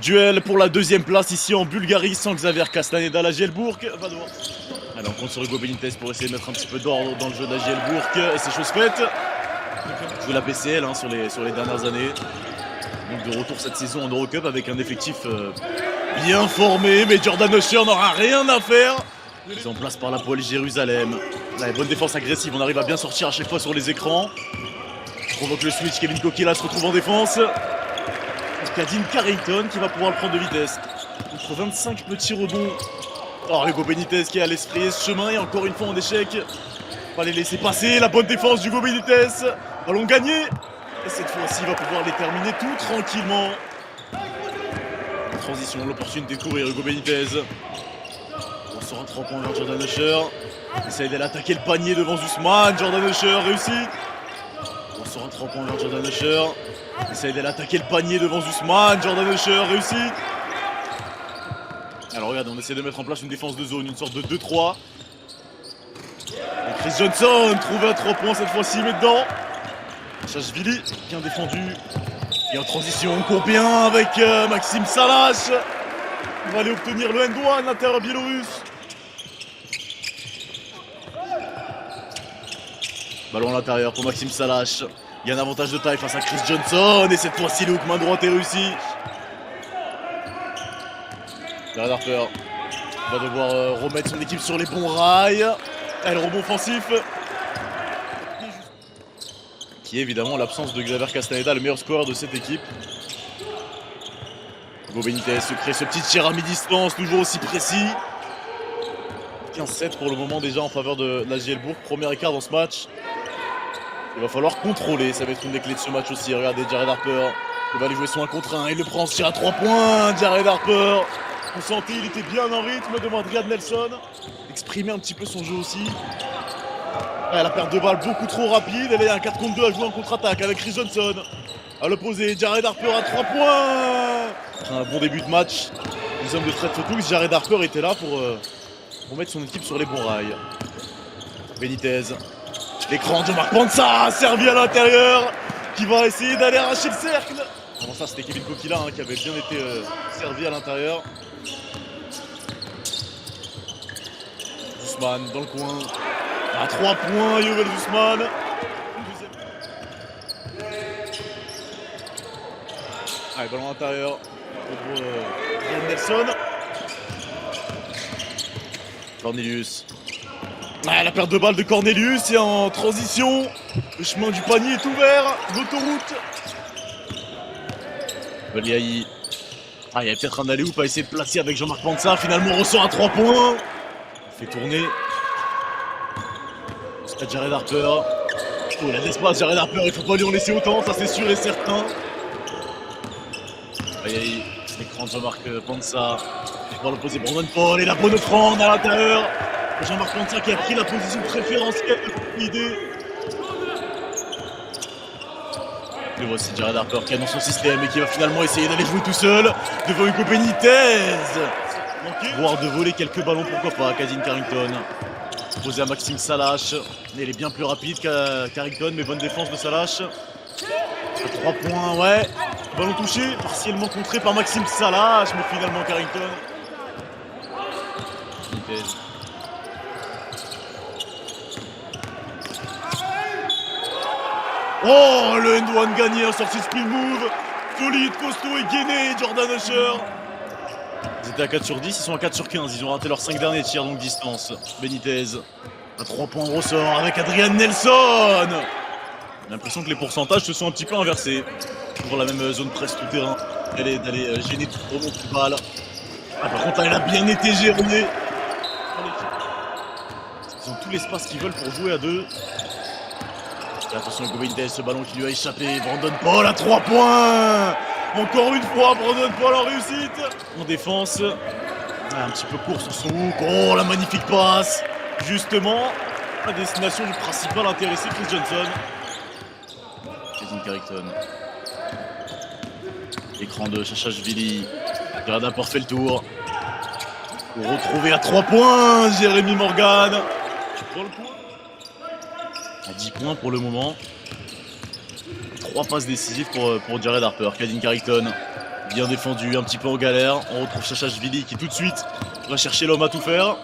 Duel pour la deuxième place ici en Bulgarie sans Xavier Castaneda. La Gielbourg va devoir... Allez, on compte sur Hugo Benitez pour essayer de mettre un petit peu d'ordre dans le jeu de la Gielbourg. Et c'est chose faite. Jouer la BCL sur les dernières années. Donc de retour cette saison en Eurocup avec un effectif bien formé. Mais Jordan Usher n'aura rien à faire. Ils en place par la Police Jérusalem. Là, bonne défense agressive. On arrive à bien sortir à chaque fois sur les écrans. Provoque le switch. Kevin Kokila se retrouve en défense. Kadin Carrington qui va pouvoir le prendre de vitesse. Contre 25 petits rebonds. Oh, Hugo Benitez qui a l'esprit ce chemin et encore une fois en échec. Pas les laisser passer. La bonne défense d'Hugo Benitez. Ballon gagné. Et cette fois-ci, il va pouvoir les terminer tout tranquillement. En transition, l'opportunité de courir Hugo Benitez. On sort un 3 points vers Jordan Usher. Essaye d'aller attaquer le panier devant Ousmane. Jordan Usher réussit. On sort un 3 points vers Jordan Usher. Essaye d'aller attaquer le panier devant Ousmane. Jordan Usher réussit. Alors regarde, on essaie de mettre en place une défense de zone, une sorte de 2-3. Et Chris Johnson trouve un 3 points cette fois-ci, met dedans. Chachvili, bien défendu. Et en transition, on court bien avec Maxime Salash. Il va aller obtenir le end-one, l'intérieur biélorusse. Ballon à l'intérieur pour Maxime Salash. Il y a un avantage de taille face à Chris Johnson. Et cette fois-ci, le hook main droite est réussi. Jared Harper va devoir remettre son équipe sur les bons rails. Et le rebond offensif. Qui est évidemment l'absence de Xavier Castaneda, le meilleur scoreur de cette équipe. Hugo Benitez se crée ce petit tir à mi-distance, toujours aussi précis. 15-7 pour le moment déjà en faveur de la Gielbourg. Premier écart dans ce match. Il va falloir contrôler, ça va être une des clés de ce match aussi. Regardez Jared Harper, il va aller jouer son 1 contre 1. Il le prend, se tire à 3 points. Jared Harper, on sentait il était bien en rythme devant Adrian Nelson. Exprimer un petit peu son jeu aussi. La perte de balle beaucoup trop rapide. Et là, il y a un 4 contre 2 à jouer en contre-attaque avec Chris Johnson. À l'opposé, Jared Harper à 3 points. Un bon début de match. Les hommes de Fred Photoux, Jared Harper était là pour mettre son équipe sur les bons rails. Benitez. L'écran de Marc Pansa, servi à l'intérieur, qui va essayer d'aller arracher le cercle. Avant ça, c'était Kevin Kokila qui avait bien été servi à l'intérieur. Ousmane dans le coin. À 3 points, Yovel Ousmane. Allez, ballon à l'intérieur pour Ian Nelson. Cornelius. Ah, la perte de balle de Cornelius et en transition, le chemin du panier est ouvert, l'autoroute. Beliaï. Ah, il y avait peut-être un alley-oop à essayer de placer avec Jean-Marc Pansa. Finalement, on ressort à 3 points. Il fait tourner. C'est Jared Harper. Oh, il a de l'espace, Jared Harper. Il faut pas lui en laisser autant, ça c'est sûr et certain. Aïe, l'écran de Jean-Marc Pansa. Il va l'opposer Brandon Paul et la bonne offrande à l'intérieur. Jean-Marc Pansa qui a pris la position préférentielle de l'idée. Et voici Jared Harper qui est dans son système et qui va finalement essayer d'aller jouer tout seul devant Hugo Benitez. Voire de voler quelques ballons, pourquoi pas, Kadin Carrington. Posé à Maxime Salash. Il est bien plus rapide qu'à Carrington, mais bonne défense de Salash. À 3 points, ouais. Ballon touché, partiellement contré par Maxime Salash, mais finalement Carrington. Benitez. Oh, le end-one gagné, un sorti spin move. Solide, costaud et gainé, Jordan Usher. Ils étaient à 4 sur 10, ils sont à 4 sur 15. Ils ont raté leurs 5 derniers tirs longue distance. Benitez, à 3 points au ressort avec Adrian Nelson. J'ai l'impression que les pourcentages se sont un petit peu inversés. Toujours la même zone presse tout terrain. D'aller gêner tout le monde de balle. Ah, par contre, là, elle a bien été gérée. Ils ont tout l'espace qu'ils veulent pour jouer à 2. Et attention, Hugo Benitez, ce ballon qui lui a échappé. Brandon Paul à 3 points. Encore une fois, Brandon Paul en réussite. En défense. Un petit peu court sur son hook. Oh, la magnifique passe. Justement, à destination du principal intéressé, Chris Johnson. Kevin Carrington. Écran de Chachashvili. Jared Harper fait le tour. Pour retrouver à 3 points, Jérémy Morgan. Dans le point. À 10 points pour le moment. 3 passes décisives pour Jared Harper. Kadin Carrington Bien défendu, un petit peu en galère. On retrouve Chachashvili qui tout de suite va chercher l'homme à tout faire.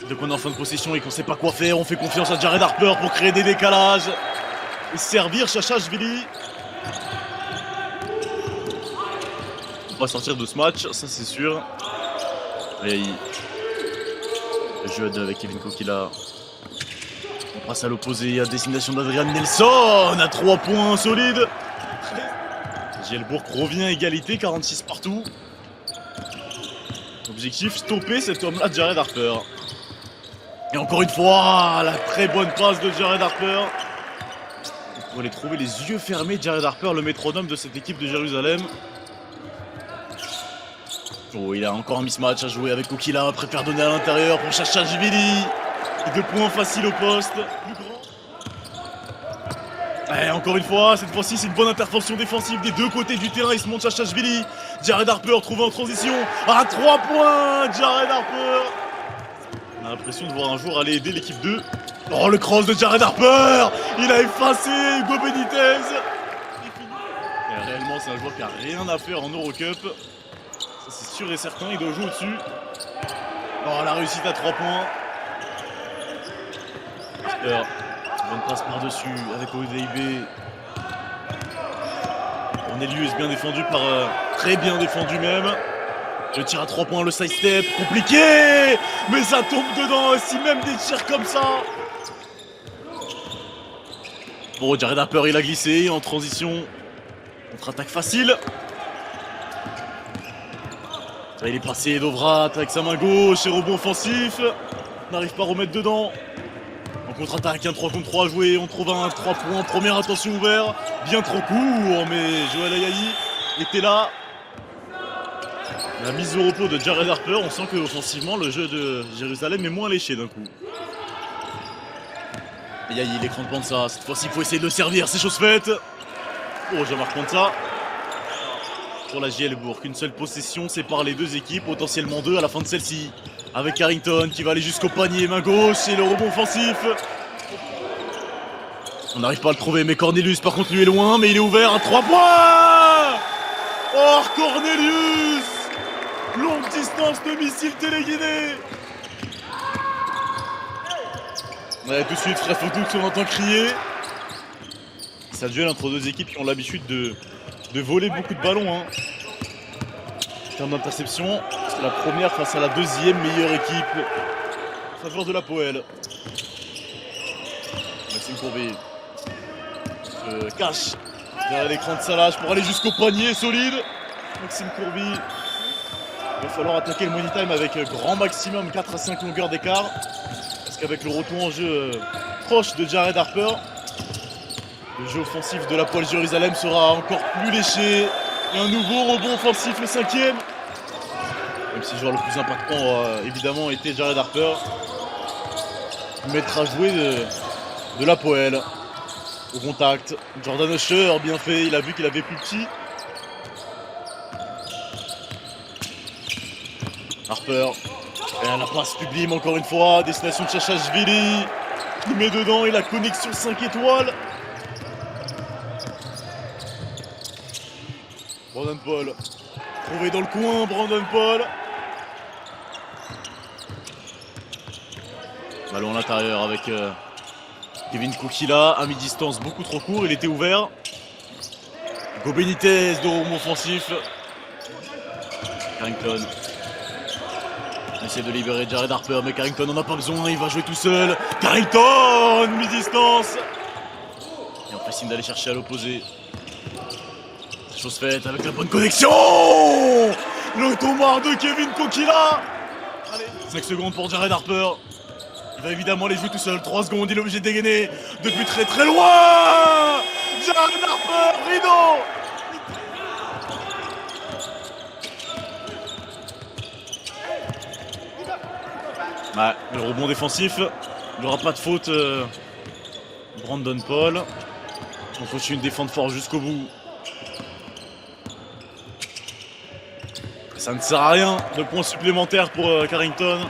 Dès qu'on est en fin de possession et qu'on sait pas quoi faire, on fait confiance à Jared Harper pour créer des décalages et servir Chachashvili. On va sortir de ce match, ça c'est sûr. Et le jeu avec Kevin Kokila. On passe à l'opposé, à destination d'Adrian Nelson à 3 points solides. Gielbourg revient à égalité, 46 partout. Objectif, stopper cet homme-là, Jared Harper. Et encore une fois, la très bonne passe de Jared Harper. Pour les trouver les yeux fermés, Jared Harper, le métronome de cette équipe de Jérusalem. Oh, il a encore un mismatch à jouer avec Kokila, préfère donner à l'intérieur pour Chachashvili. 2 points faciles au poste. Et encore une fois, cette fois-ci, c'est une bonne intervention défensive des deux côtés du terrain. Il se monte Chachashvili. Jared Harper trouvé en transition. À 3 points, Jared Harper. On a l'impression de voir un jour aller aider l'équipe 2. Oh, le cross de Jared Harper. Il a effacé Hugo Benitez. Et réellement, c'est un joueur qui a rien à faire en Eurocup. Ça, c'est sûr et certain. Il doit jouer au-dessus. Oh, la réussite à 3 points. Bonne passe par-dessus avec ODIB. Cornelius bien défendu par... très bien défendu même. Le tir à 3 points, le side step, compliqué. Mais ça tombe dedans, si même des tirs comme ça. Bon, Jared Harper, il a glissé en transition. Contre-attaque facile. Il est passé Dovrat avec sa main gauche et rebond offensif. On n'arrive pas à remettre dedans. En contre-attaque, un 3 contre 3 joué, on trouve un 3 points, première attention ouvert, bien trop court, mais Joël Ayayi était là. La mise au repos de Jared Harper, on sent qu'offensivement, le jeu de Jérusalem est moins léché d'un coup. Ayayi, l'écran de Panza, cette fois-ci il faut essayer de le servir, c'est chose faite. Oh, Jean-Marc Panza. Pour la Gielbourg, une seule possession sépare les deux équipes, potentiellement 2 à la fin de celle-ci. Avec Carrington qui va aller jusqu'au panier, main gauche et le rebond offensif. On n'arrive pas à le trouver, mais Cornelius par contre lui est loin, mais il est ouvert à 3 points. Oh, Cornelius. Longue distance de missile téléguidé. Ouais, tout de suite, Frère Foutouk, on entend crier. C'est un duel entre deux équipes qui ont l'habitude de voler beaucoup de ballons. Hein. En termes d'interception, c'est la première face à la deuxième meilleure équipe en faveur de la Poel. Maxime Courbet se cache derrière l'écran de Salage pour aller jusqu'au panier solide. Maxime Courbet. Il va falloir attaquer le money time avec grand maximum 4 à 5 longueurs d'écart. Parce qu'avec le retour en jeu proche de Jared Harper, le jeu offensif de la Poel Jérusalem sera encore plus léché. Et un nouveau rebond offensif, le 5e. Même si le joueur le plus impactant, évidemment, était Jared Harper. Maître à jouer de la Poel. Au contact. Jordan Usher, bien fait. Il a vu qu'il avait plus petit. Harper. Et la passe sublime encore une fois. Destination de Chachashvili. Il met dedans et la connexion 5 étoiles. Brandon Paul, trouvé dans le coin, Brandon Paul. Ballon à l'intérieur avec Kevin Kokila, à mi-distance, beaucoup trop court, il était ouvert. Hugo Benitez de rebond offensif. Carrington. On essaie de libérer Jared Harper, mais Carrington n'en a pas besoin, il va jouer tout seul. Carrington, mi-distance. Et on fait signe d'aller chercher à l'opposé. Chose faite avec la bonne connexion. Le tomard de Kevin Kokila. Allez, 5 secondes pour Jared Harper. Il va évidemment les jouer tout seul. 3 secondes, il est obligé de dégainer depuis très très loin. Jared Harper, rideau. Ouais, le rebond défensif. Il n'aura pas de faute. Brandon Paul. On continue de défendre fort jusqu'au bout. Ça ne sert à rien de points supplémentaires pour Carrington.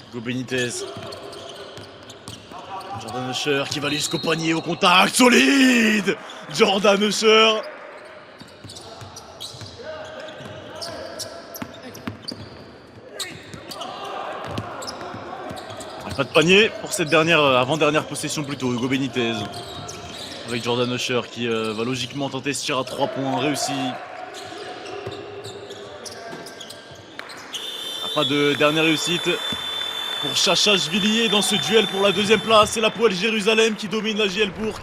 Hugo Benitez. Jordan Usher qui va aller jusqu'au panier au contact. Solide. Jordan Usher. Pas de panier pour cette dernière, avant-dernière possession plutôt, Hugo Benitez. Avec Jordan Usher qui va logiquement tenter ce tir à 3 points, réussi. Pas de dernière réussite pour Chacha Villiers dans ce duel pour la deuxième place. C'est la Poel Jérusalem qui domine la JL Bourg.